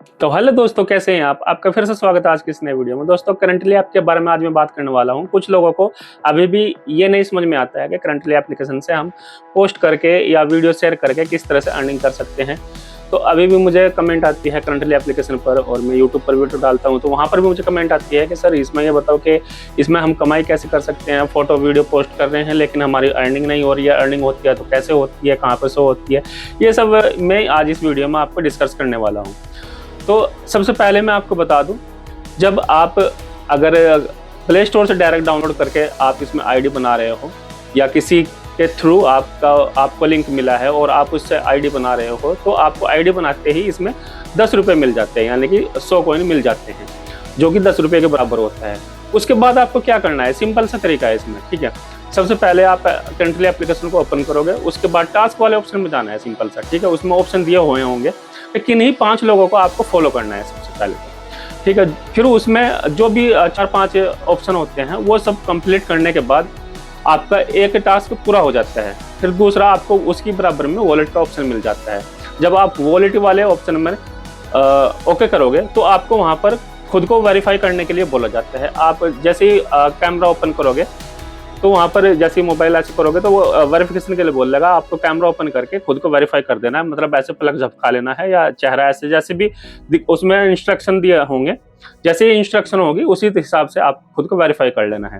तो हेलो दोस्तों, कैसे हैं आप? आपका फिर से स्वागत है आज की इस नए वीडियो में। दोस्तों, करंटली ऐप के बारे में आज मैं बात करने वाला हूं। कुछ लोगों को अभी भी ये नहीं समझ में आता है कि करंटली एप्लीकेशन से हम पोस्ट करके या वीडियो शेयर करके किस तरह से अर्निंग कर सकते हैं। तो अभी भी मुझे कमेंट आती है करंटली एप्लीकेशन पर, और मैं यूट्यूब पर वीडियो डालता हूँ तो वहाँ पर भी मुझे कमेंट आती है कि सर इसमें ये बताओ कि इसमें हम कमाई कैसे कर सकते हैं। फोटो वीडियो पोस्ट कर रहे हैं लेकिन हमारी अर्निंग नहीं हो रही है, अर्निंग होती है तो कैसे होती है, कहाँ पर शो होती है। ये सब मैं आज इस वीडियो में आपको डिस्कस करने वाला हूँ। तो सबसे पहले मैं आपको बता दूं, जब आप अगर प्ले स्टोर से डायरेक्ट डाउनलोड करके आप इसमें आईडी बना रहे हो या किसी के थ्रू आपको लिंक मिला है और आप उससे आईडी बना रहे हो, तो आपको आईडी बनाते ही इसमें 10 रुपये मिल जाते हैं, यानी कि 100 कॉइन मिल जाते हैं, जो कि 10 रुपये के बराबर होता है। उसके बाद आपको क्या करना है, सिंपल सा तरीका है इसमें, ठीक है। सबसे पहले आप करंटली एप्लीकेशन को ओपन करोगे, उसके बाद टास्क वाले ऑप्शन में जाना है, सिंपल सा, ठीक है। उसमें ऑप्शन दिए हुए होंगे कि किन्हीं 5 लोगों को आपको फॉलो करना है सबसे पहले, ठीक है। फिर उसमें जो भी 4-5 ऑप्शन होते हैं वो सब कंप्लीट करने के बाद आपका एक टास्क पूरा हो जाता है। फिर दूसरा आपको उसकी बराबर में वॉलेट का ऑप्शन मिल जाता है। जब आप वॉलेट वाले ऑप्शन में ओके करोगे तो आपको वहाँ पर खुद को वेरीफाई करने के लिए बोला जाता है। आप जैसे ही कैमरा ओपन करोगे तो वहाँ पर जैसे ही मोबाइल ऐसे करोगे तो वो वेरिफिकेशन के लिए बोल देगा, आपको कैमरा ओपन करके खुद को वेरीफाई कर देना है, मतलब ऐसे पलक झपका लेना है या चेहरा ऐसे, जैसे भी उसमें इंस्ट्रक्शन दिए होंगे, जैसे ही इंस्ट्रक्शन होगी उसी हिसाब से आप खुद को वेरीफाई कर लेना है,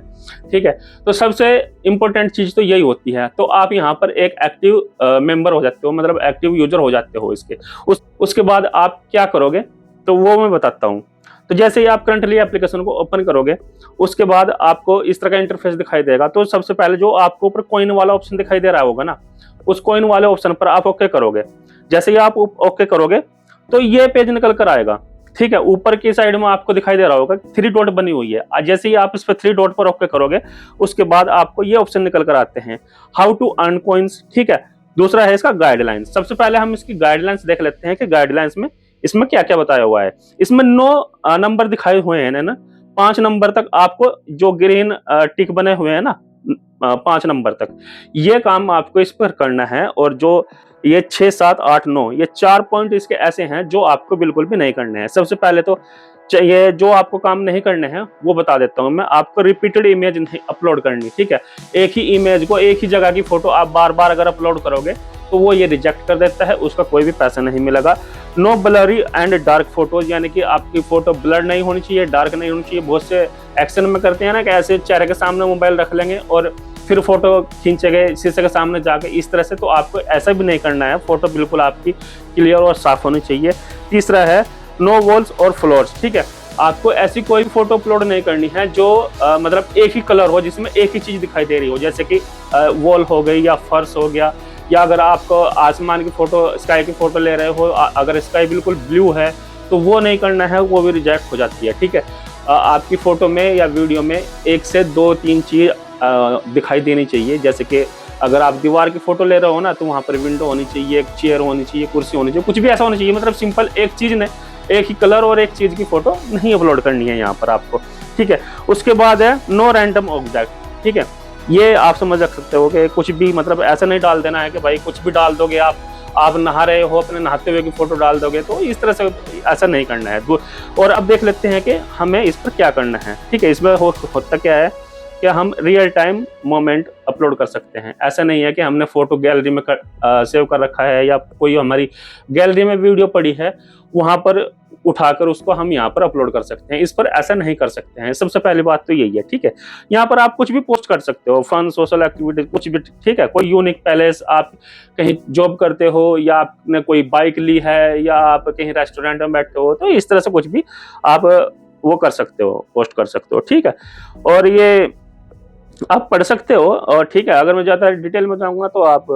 ठीक है। तो सबसे इंपॉर्टेंट चीज़ तो यही होती है। तो आप यहाँ पर एक एक्टिव मेंबर हो जाते हो, मतलब एक्टिव यूजर हो जाते हो इसके। उसके बाद आप क्या करोगे तो वो मैं बताता हूँ। तो जैसे ही आप करंटली एप्लीकेशन को ओपन करोगे उसके बाद आपको इस तरह का इंटरफेस दिखाई देगा। तो सबसे पहले जो आपको ऊपर कॉइन वाला ऑप्शन दिखाई दे रहा होगा ना, उस कॉइन वाले ऑप्शन पर आप ओके करोगे। जैसे ही आप ओके करोगे तो ये पेज निकल कर आएगा, ठीक है। ऊपर की साइड में आपको दिखाई दे रहा होगा 3 डॉट बनी हुई है। जैसे ही आप इस पर 3 डॉट पर ओके करोगे उसके बाद आपको ये ऑप्शन निकल कर आते हैं, हाउ टू अर्न कॉइन्स, ठीक है। दूसरा है इसका गाइडलाइंस। सबसे पहले हम इसकी गाइडलाइंस देख लेते हैं कि गाइडलाइंस में इसमें क्या क्या बताया हुआ है। इसमें 9 नंबर दिखाए हुए हैं ना, 5 नंबर तक आपको जो ग्रीन टिक बने हुए हैं ना, 5 नंबर तक ये काम आपको इस पर करना है। और जो ये 6, 7, 8, 9 ये 4 पॉइंट इसके ऐसे हैं जो आपको बिल्कुल भी नहीं करने हैं। सबसे पहले तो ये जो आपको काम नहीं करने हैं वो बता देता हूँ मैं आपको। रिपीटेड इमेज नहीं अपलोड करनी, ठीक है। एक ही इमेज को, एक ही जगह की फोटो आप बार बार अगर अपलोड करोगे तो वो ये रिजेक्ट कर देता है, उसका कोई भी पैसा नहीं मिलेगा। No blurry and dark photos, यानी कि आपकी फोटो ब्लर नहीं होनी चाहिए, डार्क नहीं होनी चाहिए। बहुत से एक्शन में करते हैं ना कि ऐसे चेहरे के सामने मोबाइल रख लेंगे और फिर फोटो खींचेंगे शीशे के सामने जाके, इस तरह से। तो आपको ऐसा भी नहीं करना है, फोटो बिल्कुल आपकी क्लियर और साफ होनी चाहिए। तीसरा है नो वॉल्स और फ्लोर्स, ठीक है। आपको ऐसी कोई फोटो अपलोड नहीं करनी है जो मतलब एक ही कलर हो, जिसमें एक ही चीज दिखाई दे रही हो, जैसे कि वॉल हो गई या फर्श हो गया, या अगर आपको आसमान की फोटो, स्काई की फोटो ले रहे हो, अगर स्काई बिल्कुल ब्लू है तो वो नहीं करना है, वो भी रिजेक्ट हो जाती है, ठीक है। आपकी फोटो में या वीडियो में 1 से 2-3 चीज दिखाई देनी चाहिए। जैसे कि अगर आप दीवार की फोटो ले रहे हो ना तो वहाँ पर विंडो होनी चाहिए, एक चेयर होनी चाहिए, कुर्सी होनी चाहिए, कुछ भी ऐसा होना चाहिए, मतलब सिंपल एक चीज ने, एक ही कलर और एक चीज की फोटो नहीं अपलोड करनी है यहाँ पर आपको, ठीक है। उसके बाद है नो रैंडम ऑब्जेक्ट, ठीक है। ये आप समझ सकते हो कि कुछ भी, मतलब ऐसा नहीं डाल देना है कि भाई कुछ भी डाल दोगे, आप नहा रहे हो अपने नहाते हुए की फोटो डाल दोगे, तो इस तरह से ऐसा नहीं करना है। और अब देख लेते हैं कि हमें इस पर क्या करना है, ठीक है। इसमें होता क्या है कि हम रियल टाइम मोमेंट अपलोड कर सकते हैं। ऐसा नहीं है कि हमने फोटो गैलरी में सेव कर रखा है या कोई हमारी गैलरी में वीडियो पड़ी है वहां पर उठाकर उसको हम यहाँ पर अपलोड कर सकते हैं। इस पर ऐसा नहीं कर सकते हैं। सबसे पहली बात तो यही है, ठीक है। यहाँ पर आप कुछ भी पोस्ट कर सकते हो, फन, सोशल एक्टिविटीज, कुछ भी, ठीक है। कोई यूनिक पैलेस, आप कहीं जॉब करते हो या आपने कोई बाइक ली है या आप कहीं रेस्टोरेंट में बैठे हो, तो इस तरह से कुछ भी आप वो कर सकते हो, पोस्ट कर सकते हो, ठीक है। और ये आप पढ़ सकते हो, और ठीक है, अगर मैं ज़्यादा डिटेल में जाऊँगा तो आप,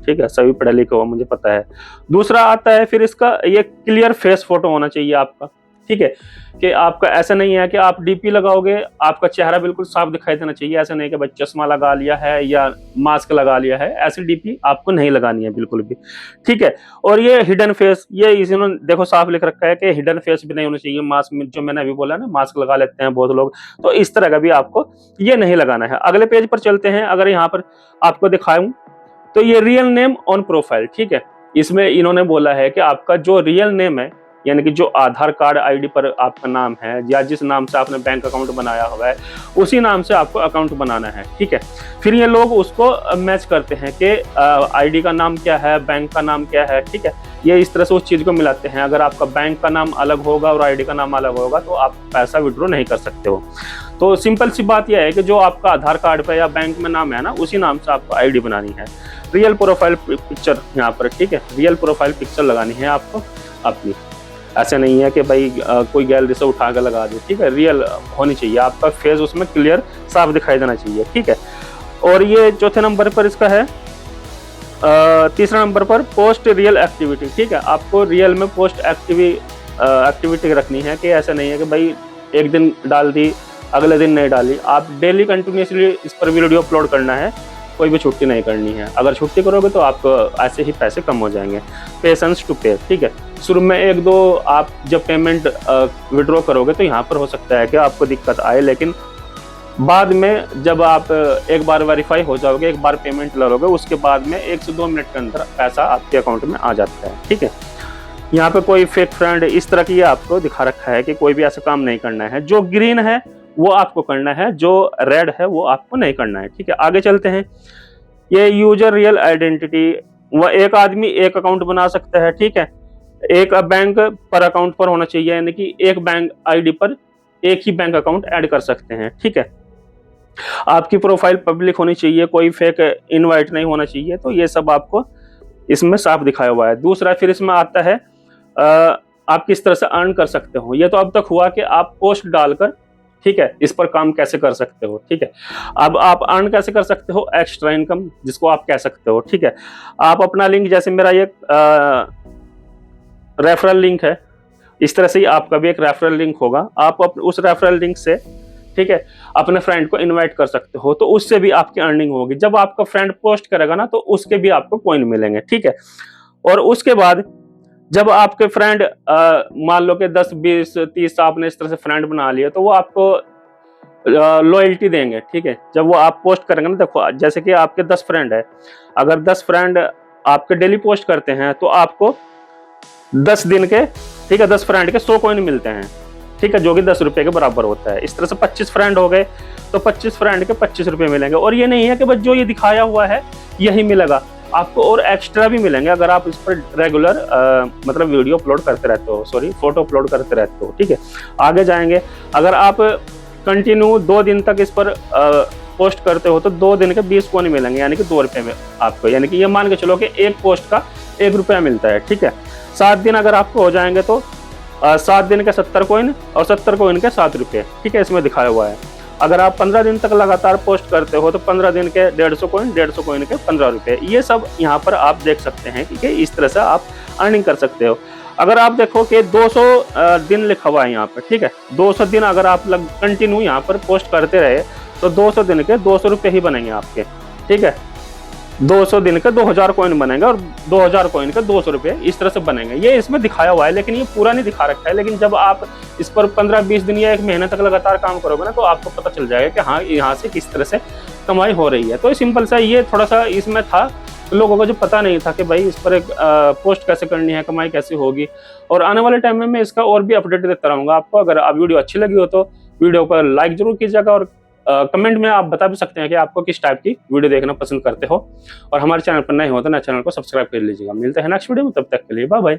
ठीक है, सभी पढ़े लिखे हो, मुझे पता है। दूसरा आता है फिर इसका, ये क्लियर फेस फोटो होना चाहिए आपका, ठीक है। कि आपका ऐसा नहीं है कि आप डीपी लगाओगे, आपका चेहरा बिल्कुल साफ दिखाई देना चाहिए। ऐसा नहीं कि भाई चश्मा लगा लिया है या मास्क लगा लिया है, ऐसी डीपी आपको नहीं लगानी है बिल्कुल भी, ठीक है। और ये हिडन फेस, ये इन्होंने देखो साफ लिख रखा है कि हिडन फेस भी नहीं होना चाहिए। मास्क में जो मैंने अभी बोला ना, मास्क लगा लेते हैं बहुत लोग, तो इस तरह का भी आपको ये नहीं लगाना है। अगले पेज पर चलते हैं। अगर यहाँ पर आपको दिखाऊं तो ये रियल नेम ऑन प्रोफाइल, ठीक है। इसमें इन्होंने बोला है कि आपका जो रियल नेम है यानी कि जो आधार कार्ड आईडी पर आपका नाम है या जिस नाम से आपने बैंक अकाउंट बनाया हुआ है उसी नाम से आपको अकाउंट बनाना है, ठीक है। फिर ये लोग उसको मैच करते हैं कि आईडी का नाम क्या है, बैंक का नाम क्या है, ठीक है। ये इस तरह से उस चीज़ को मिलाते हैं। अगर आपका बैंक का नाम अलग होगा और आईडी का नाम अलग होगा तो आप पैसा विड्रॉ नहीं कर सकते हो। तो सिंपल सी बात यह है कि जो आपका आधार कार्ड पे या बैंक में नाम है ना, उसी नाम से आपको आईडी बनानी है। रियल प्रोफाइल पिक्चर यहाँ पर, ठीक है, रियल प्रोफाइल पिक्चर लगानी है आपको अपनी। ऐसे नहीं है कि भाई कोई गैलरी से उठा कर लगा दे, ठीक है। रियल होनी चाहिए, आपका फेस उसमें क्लियर साफ दिखाई देना चाहिए, ठीक है। और ये चौथे नंबर पर इसका है। तीसरा नंबर पर पोस्ट रियल एक्टिविटी, ठीक है। आपको रियल में पोस्ट एक्टिविटी रखनी है कि ऐसा नहीं है कि भाई एक दिन डाल दी अगले दिन नहीं डाली। आप डेली कंटिन्यूसली इस पर वीडियो अपलोड करना है, कोई भी छुट्टी नहीं करनी है। अगर छुट्टी करोगे तो आपको ऐसे ही पैसे कम हो जाएंगे। पेशेंस टू पे, ठीक है। शुरू में 1-2 आप जब पेमेंट विड्रॉ करोगे तो यहाँ पर हो सकता है कि आपको दिक्कत आए, लेकिन बाद में जब आप एक बार वेरीफाई हो जाओगे, एक बार पेमेंट लड़ोगे, उसके बाद में 1 से 2 मिनट के अंदर पैसा आपके अकाउंट में आ जाता है, ठीक है। यहाँ पे कोई फेक फ्रेंड इस तरह की आपको दिखा रखा है कि कोई भी ऐसा काम नहीं करना है। जो ग्रीन है वो आपको करना है, जो रेड है वो आपको नहीं करना है, ठीक है। आगे चलते हैं। ये यूजर रियल आइडेंटिटी, वह एक आदमी एक अकाउंट बना सकता है, ठीक है। एक बैंक पर अकाउंट पर होना चाहिए, यानी कि एक बैंक आईडी पर एक ही बैंक अकाउंट ऐड कर सकते हैं, ठीक है। आपकी प्रोफाइल पब्लिक होनी चाहिए, कोई फेक इनवाइट नहीं होना चाहिए। तो ये सब आपको इसमें साफ दिखाया हुआ है। दूसरा फिर इसमें आता है आप किस तरह से अर्न कर सकते हो। ये तो अब तक हुआ कि आप पोस्ट डालकर, ठीक है, इस पर काम कैसे कर सकते हो, ठीक है। अब आप अर्न कैसे कर सकते हो, एक्स्ट्रा इनकम जिसको आप कह सकते हो, ठीक है। आप अपना लिंक, जैसे मेरा ये रेफरल लिंक है, इस तरह से ही आपका भी एक रेफरल लिंक होगा। आप उस रेफरल लिंक से, ठीक है, अपने फ्रेंड को इनवाइट कर सकते हो, तो उससे भी आपकी अर्निंग होगी। जब आपका फ्रेंड पोस्ट करेगा ना तो उसके भी आपको कॉइन मिलेंगे, ठीक है। और उसके बाद जब आपके फ्रेंड मान लो कि 10, 20, 30 आपने इस तरह से फ्रेंड बना लिया तो वो आपको लॉयल्टी देंगे, ठीक है। जब वो आप पोस्ट करेंगे ना, देखो जैसे कि आपके 10 फ्रेंड है, अगर 10 फ्रेंड आपके डेली पोस्ट करते हैं तो आपको 10 दिन के, ठीक है, 10 फ्रेंड के 100 कॉइन मिलते हैं, ठीक है, जो कि 10 रुपए के बराबर होता है। इस तरह से 25 फ्रेंड हो गए तो 25 फ्रेंड के 25 रुपए मिलेंगे। और ये नहीं है कि बस जो ये दिखाया हुआ है यही मिलेगा, आपको और एक्स्ट्रा भी मिलेंगे अगर आप इस पर रेगुलर मतलब वीडियो अपलोड करते रहते हो, सॉरी फोटो अपलोड करते रहते हो, ठीक है। आगे जाएंगे, अगर आप कंटिन्यू 2 दिन तक इस पर पोस्ट करते हो तो 2 दिन के 20 कॉइन मिलेंगे, यानी कि 2 रुपये में आपको, यानी कि ये मान के चलो कि एक पोस्ट का 1 रुपया मिलता है, ठीक है। 7 दिन अगर आपको हो जाएंगे तो 7 दिन के 70 कॉइन और 70 कॉइन के 7 रुपये, ठीक है, इसमें दिखाया हुआ है। अगर आप 15 दिन तक लगातार पोस्ट करते हो तो 15 दिन के 150 कॉइन, 150 कॉइन के 15 रुपये। ये सब यहाँ पर आप देख सकते हैं कि इस तरह से आप अर्निंग कर सकते हो। अगर आप देखो कि 200 दिन लिखा हुआ है यहाँ पर, ठीक है, 200 दिन अगर आप कंटिन्यू यहाँ पर पोस्ट करते रहे तो 200 दिन के 200 रुपये ही बनेंगे आपके, ठीक है। 200 दिन के 2000 कॉइन बनेंगे और 2000 कॉइन के 200 रुपये, इस तरह से बनेंगे। ये इसमें दिखाया हुआ है, लेकिन ये पूरा नहीं दिखा रखा है। लेकिन जब आप इस पर 15-20 दिन या 1 महीने तक लगातार काम करोगे ना तो आपको पता चल जाएगा कि हाँ, यहाँ से किस तरह से कमाई हो रही है। तो सिंपल सा ये थोड़ा सा इसमें था, तो लोगों को जो पता नहीं था कि भाई इस पर एक पोस्ट कैसे करनी है, कमाई कैसे होगी। और आने वाले टाइम में मैं इसका और भी अपडेट देता रहूँगा आपको। अगर आप वीडियो अच्छी लगी हो तो वीडियो पर लाइक जरूर कीजिएगा, और कमेंट में आप बता भी सकते हैं कि आपको किस टाइप की वीडियो देखना पसंद करते हो। और हमारे चैनल पर नए हो तो नए चैनल को सब्सक्राइब कर लीजिएगा। मिलते हैं नेक्स्ट वीडियो में, तब तक के लिए बाय बाय।